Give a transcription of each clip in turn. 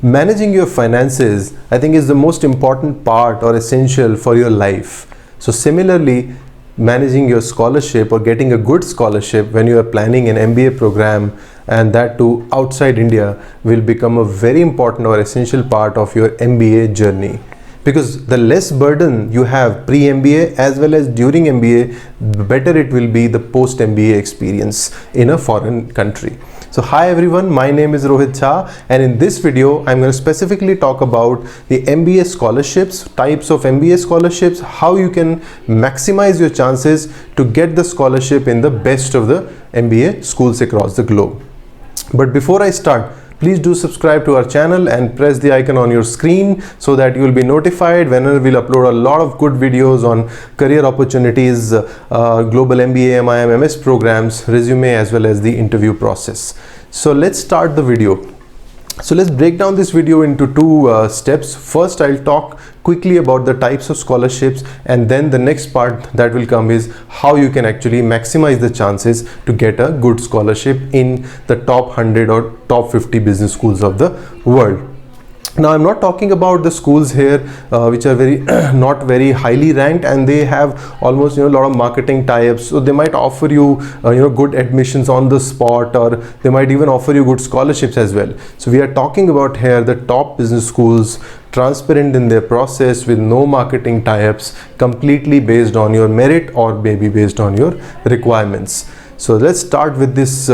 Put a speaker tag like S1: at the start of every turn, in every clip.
S1: Managing your finances, I think, is the most important part or essential for your life. So similarly, managing your scholarship or getting a good scholarship when you are planning an MBA program, and that too outside India, will become a very important or essential part of your MBA journey. Because the less burden you have pre-MBA as well as during MBA, the better it will be the post-MBA experience in a foreign country. So hi everyone, my name is Rohit Jha, and in this video I'm going to specifically talk about the MBA scholarships, types of MBA scholarships, how you can maximize your chances to get the scholarship in the best of the MBA schools across the globe. But before I start, please do subscribe to our channel and press the icon on your screen so that you will be notified whenever we'll upload a lot of good videos on career opportunities, global MBA, MIM, MS programs, resume, as well as the interview process. So let's start the video. So let's break down this video into two steps. First, I'll talk quickly about the types of scholarships, and then the next part that will come is how you can actually maximize the chances to get a good scholarship in the top 100 or top 50 business schools of the world. Now, I'm not talking about the schools here which are very not very highly ranked, and they have almost a lot of marketing tie-ups. So they might offer you good admissions on the spot, or they might even offer you good scholarships as well. So we are talking about here the top business schools, transparent in their process with no marketing tie-ups, completely based on your merit or maybe based on your requirements. So let's start with this.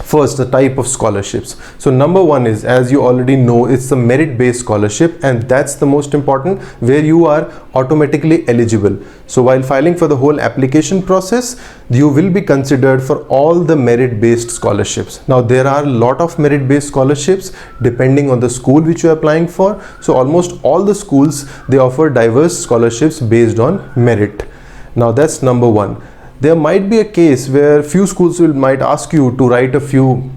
S1: First, the type of scholarships. So number one is, as you already know, it's the merit-based scholarship, and that's the most important, where you are automatically eligible. So while filing for the whole application process, you will be considered for all the merit-based scholarships. Now there are a lot of merit-based scholarships depending on the school which you are applying for. So almost all the schools, they offer diverse scholarships based on merit. Now that's number one. There might be a case where few schools might ask you to write a few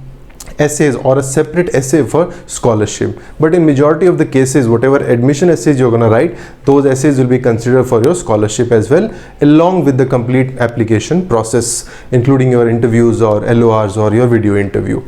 S1: essays or a separate essay for scholarship, but in majority of the cases, whatever admission essays you're going to write, those essays will be considered for your scholarship as well, along with the complete application process, including your interviews or LORs or your video interview.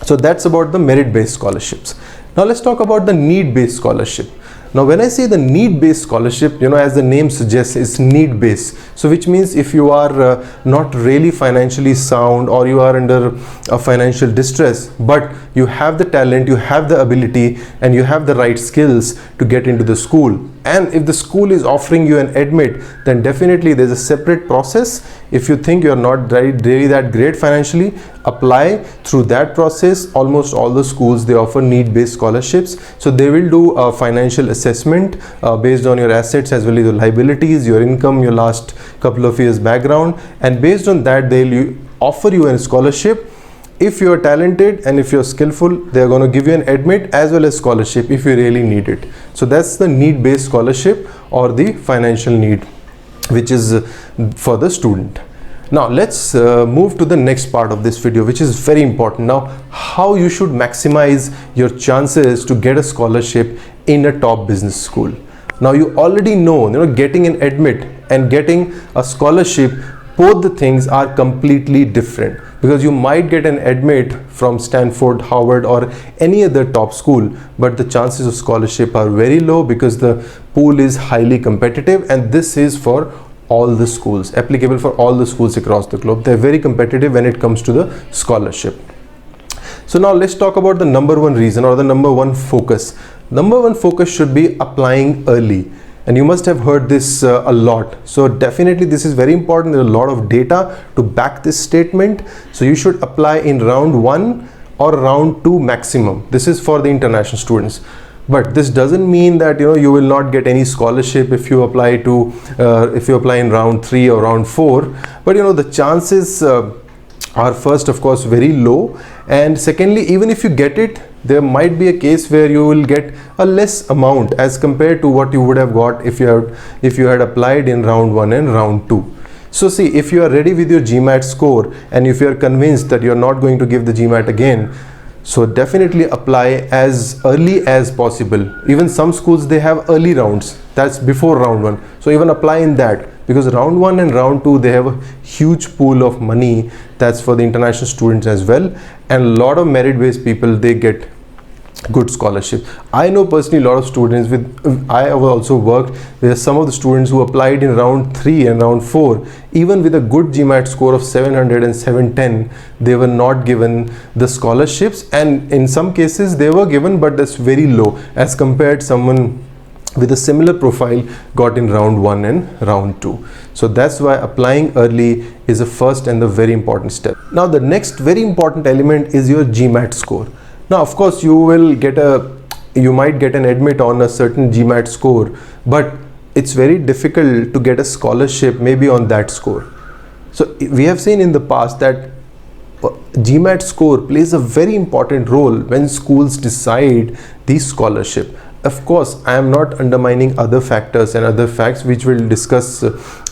S1: So that's about the merit-based scholarships. Now let's talk about the need-based scholarship. Now when I say the need-based scholarship, as the name suggests, it's need-based. So which means if you are not really financially sound, or you are under a financial distress, but you have the talent, you have the ability, and you have the right skills to get into the school, and if the school is offering you an admit, then definitely there's a separate process. If you think you're not really that great financially, apply through that process. Almost all the schools, they offer need-based scholarships. So they will do a financial assessment based on your assets as well as your liabilities, your income, your last couple of years background, and based on that they'll offer you a scholarship. If you are talented and if you're skillful, they're going to give you an admit as well as scholarship if you really need it. So that's the need-based scholarship, or the financial need, which is for the student. Now let's move to the next part of this video, which is very important. Now, how you should maximize your chances to get a scholarship in a top business school. Now you already know, getting an admit and getting a scholarship, both the things are completely different, because you might get an admit from Stanford, Harvard, or any other top school, but the chances of scholarship are very low because the pool is highly competitive, and this is for all the schools, applicable for all the schools across the globe. They're very competitive when it comes to the scholarship. So now let's talk about the number one reason, or the number one focus. Number one focus should be applying early. And you must have heard this a lot. So definitely this is very important. There's a lot of data to back this statement. So you should apply in round 1 or round 2 maximum. This is for the international students. But this doesn't mean that you will not get any scholarship if you apply in round 3 or round 4. But the chances are, first of course, very low, and secondly, even if you get it, there might be a case where you will get a less amount as compared to what you would have got if you had applied in round 1 and round 2. So see, if you are ready with your GMAT score, and if you are convinced that you are not going to give the GMAT again, so definitely apply as early as possible. Even some schools, they have early rounds, that's before round 1. So even apply in that, because round 1 and round 2 they have a huge pool of money that's for the international students as well, and a lot of merit based people, they get good scholarship. I know personally a lot of students I have also worked with some of the students who applied in round 3 and round 4, even with a good GMAT score of 700 and 710, they were not given the scholarships, and in some cases they were given, but that's very low as compared someone with a similar profile got in round 1 and round 2. So that's why applying early is the first and the very important step. Now the next very important element is your GMAT score. Now of course you might get an admit on a certain GMAT score, but it's very difficult to get a scholarship maybe on that score. So we have seen in the past that GMAT score plays a very important role when schools decide the scholarship. Of course, I am not undermining other factors and other facts which we'll discuss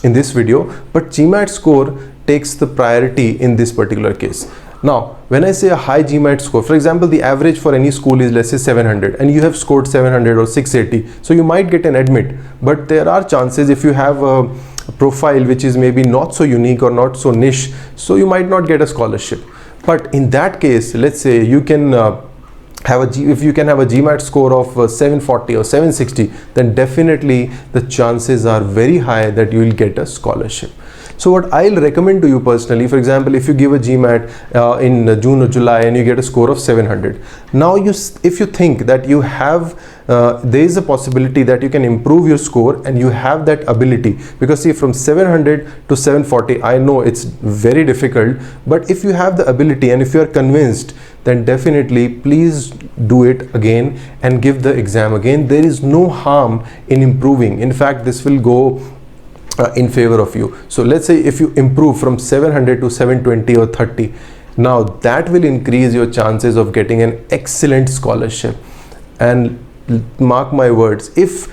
S1: in this video, but GMAT score takes the priority in this particular case. Now, when I say a high GMAT score, for example, the average for any school is, let's say, 700, and you have scored 700 or 680, so you might get an admit, but there are chances if you have a profile which is maybe not so unique or not so niche, so you might not get a scholarship. But in that case, let's say you can if you can have a GMAT score of 740 or 760, then definitely the chances are very high that you will get a scholarship. So what I'll recommend to you personally, for example, if you give a GMAT in June or July and you get a score of 700, now if you think that you have there is a possibility that you can improve your score and you have that ability, because see, from 700 to 740, I know it's very difficult, but if you have the ability and if you are convinced, then definitely please do it again and give the exam again. There is no harm in improving. In fact, this will go in favor of you. So let's say if you improve from 700 to 720 or 30, now that will increase your chances of getting an excellent scholarship. And mark my words, if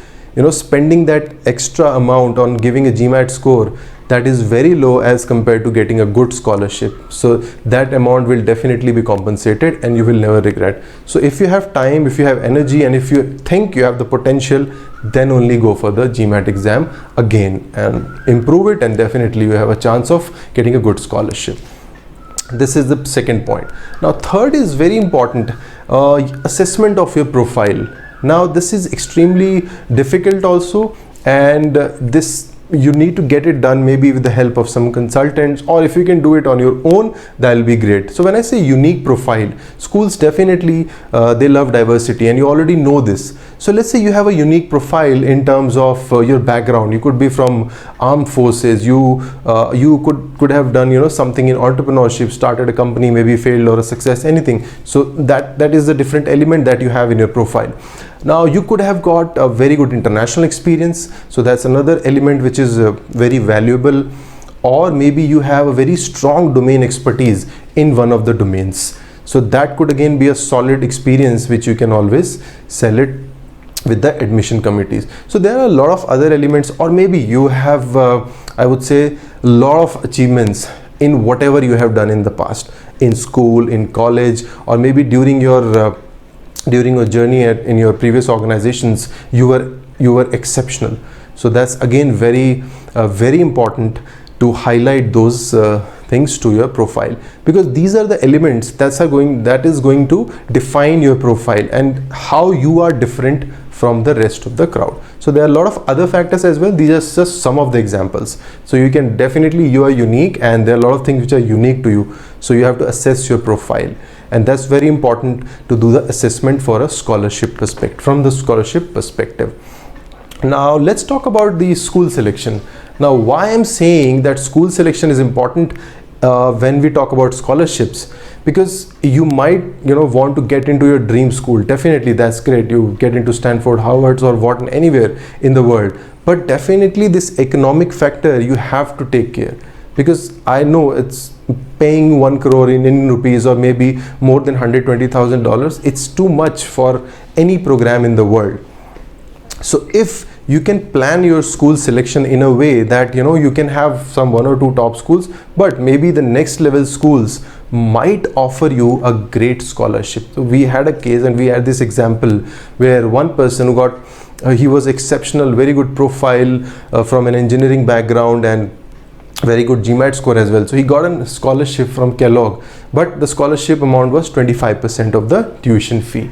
S1: spending that extra amount on giving a GMAT score, that is very low as compared to getting a good scholarship, so that amount will definitely be compensated and you will never regret. So if you have time, if you have energy, and if you think you have the potential, then only go for the GMAT exam again and improve it, and definitely you have a chance of getting a good scholarship. This is the second point. Now third is very important, assessment of your profile. Now this is extremely difficult also, and this you need to get it done maybe with the help of some consultants, or if you can do it on your own, that'll be great. So when I say unique profile, schools definitely they love diversity, and you already know this. So let's say you have a unique profile in terms of your background. You could be from armed forces, you could have done something in entrepreneurship, started a company, maybe failed or a success, anything. So that is a different element that you have in your profile. Now you could have got a very good international experience, so that's another element which is very valuable. Or maybe you have a very strong domain expertise in one of the domains, so that could again be a solid experience which you can always sell it with the admission committees. So there are a lot of other elements, or maybe you have I would say a lot of achievements in whatever you have done in the past, in school, in college, or maybe during your journey in your previous organizations, you were exceptional. So that's again very important to highlight those things to your profile, because these are the elements that is going to define your profile and how you are different from the rest of the crowd. So there are a lot of other factors as well. These are just some of the examples. So you can definitely, you are unique, and there are a lot of things which are unique to you. So you have to assess your profile, and that's very important to do the assessment for a scholarship perspective, from the scholarship perspective. Now let's talk about the school selection. Now why I'm saying that school selection is important when we talk about scholarships, because you might want to get into your dream school. Definitely that's great, you get into Stanford, Harvard, or what, anywhere in the world, but definitely this economic factor you have to take care, because I know it's paying 1 crore in Indian rupees, or maybe more than $120,000. It's too much for any program in the world. So if you can plan your school selection in a way that you can have some 1 or 2 top schools, but maybe the next level schools might offer you a great scholarship. So we had a case, and we had this example where one person who got He was exceptional, very good profile from an engineering background and very good GMAT score as well. So he got a scholarship from Kellogg, but the scholarship amount was 25% of the tuition fee.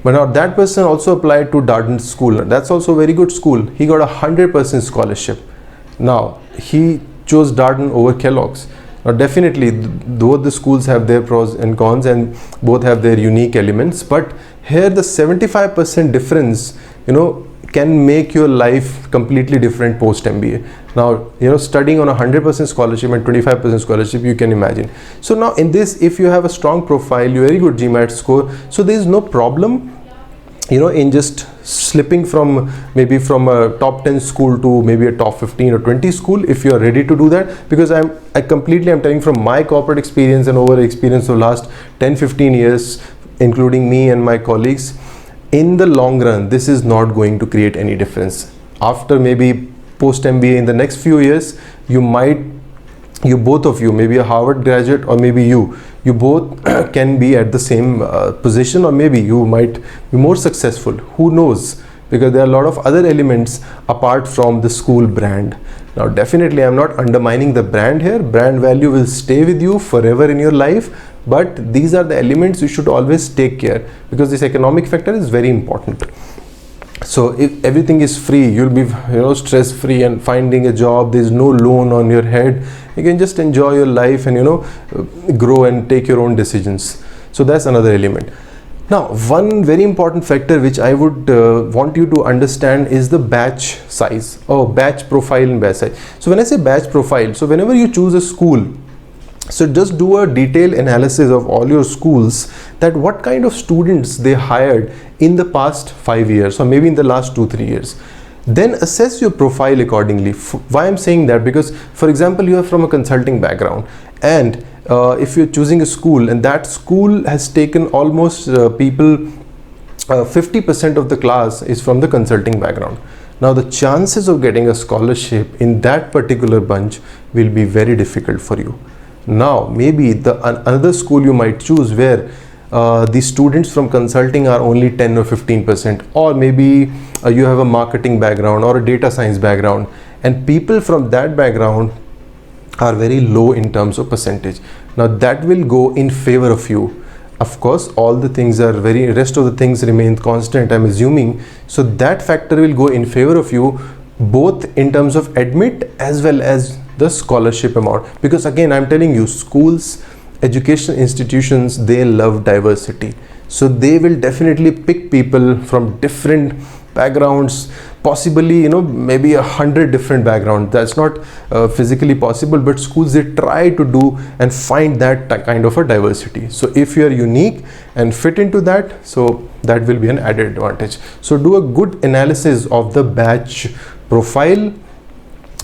S1: But now that person also applied to Darden School. That's also a very good school. He got 100% scholarship. Now he chose Darden over Kellogg's. Now definitely both the schools have their pros and cons and both have their unique elements, but here the 75% difference, can make your life completely different post MBA. Now, studying on 100% scholarship and 25% scholarship, you can imagine. So now in this, if you have a strong profile, you very good GMAT score, so there is no problem, in just slipping from maybe from a top 10 school to maybe a top 15 or 20 school, if you are ready to do that. Because I'm telling from my corporate experience and over experience of last 10-15 years, including me and my colleagues, in the long run this is not going to create any difference. After maybe post MBA in the next few years, you both of you, maybe a Harvard graduate or maybe you both can be at the same position, or maybe you might be more successful, who knows, because there are a lot of other elements apart from the school brand. Now definitely I'm not undermining the brand here. Brand value will stay with you forever in your life, but these are the elements you should always take care, because this economic factor is very important. So if everything is free, you'll be stress free and finding a job, there's no loan on your head, you can just enjoy your life and grow and take your own decisions. So that's another element. Now one very important factor which I would want you to understand is the batch size, or batch profile and batch size. So when I say batch profile, so whenever you choose a school, so just do a detailed analysis of all your schools, that what kind of students they hired in the past 5 years or maybe in the last 2-3 years. Then assess your profile accordingly. Why I'm saying that? Because for example, you are from a consulting background, and if you're choosing a school and that school has taken almost 50% of the class is from the consulting background. Now the chances of getting a scholarship in that particular bunch will be very difficult for you. Now maybe another school you might choose where the students from consulting are only 10 or 15%, or maybe you have a marketing background or a data science background, and people from that background are very low in terms of percentage. Now that will go in favor of you. Of course, all the things are rest of the things remain constant, I'm assuming. So that factor will go in favor of you, both in terms of admit as well as the scholarship amount. Because again, I'm telling you, schools, education institutions, they love diversity. So they will definitely pick people from different backgrounds, possibly maybe 100 different backgrounds. That's not physically possible, but schools, they try to do and find that kind of a diversity. So if you are unique and fit into that, so that will be an added advantage. So do a good analysis of the batch profile,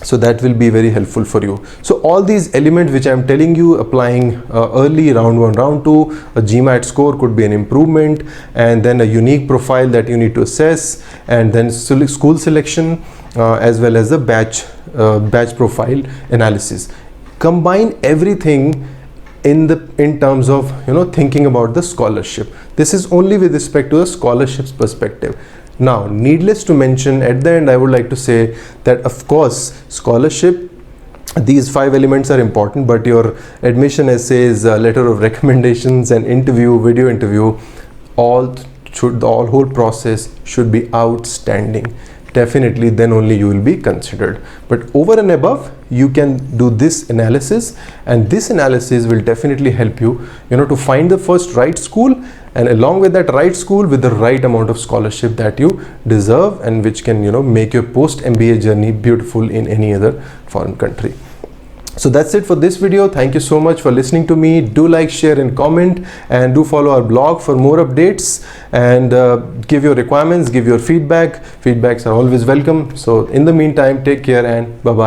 S1: so that will be very helpful for you. So all these elements which I'm telling you, applying early, round 1, round 2, a GMAT score could be an improvement, and then a unique profile that you need to assess, and then school selection as well as the batch profile analysis. Combine everything in terms of thinking about the scholarship. This is only with respect to the scholarships perspective. Now, needless to mention, at the end I would like to say that of course scholarship, these 5 elements are important, but your admission essays, letter of recommendations, and interview, video interview, the whole process should be outstanding. Definitely, then only you will be considered. But over and above, you can do this analysis, and this analysis will definitely help you to find the first right school, and along with that right school with the right amount of scholarship that you deserve, and which can make your post MBA journey beautiful in any other foreign country. So that's it for this video. Thank you so much for listening to me. Do like, share and comment, and do follow our blog for more updates, and give your requirements, give your feedback. Feedbacks are always welcome. So in the meantime, take care and bye bye.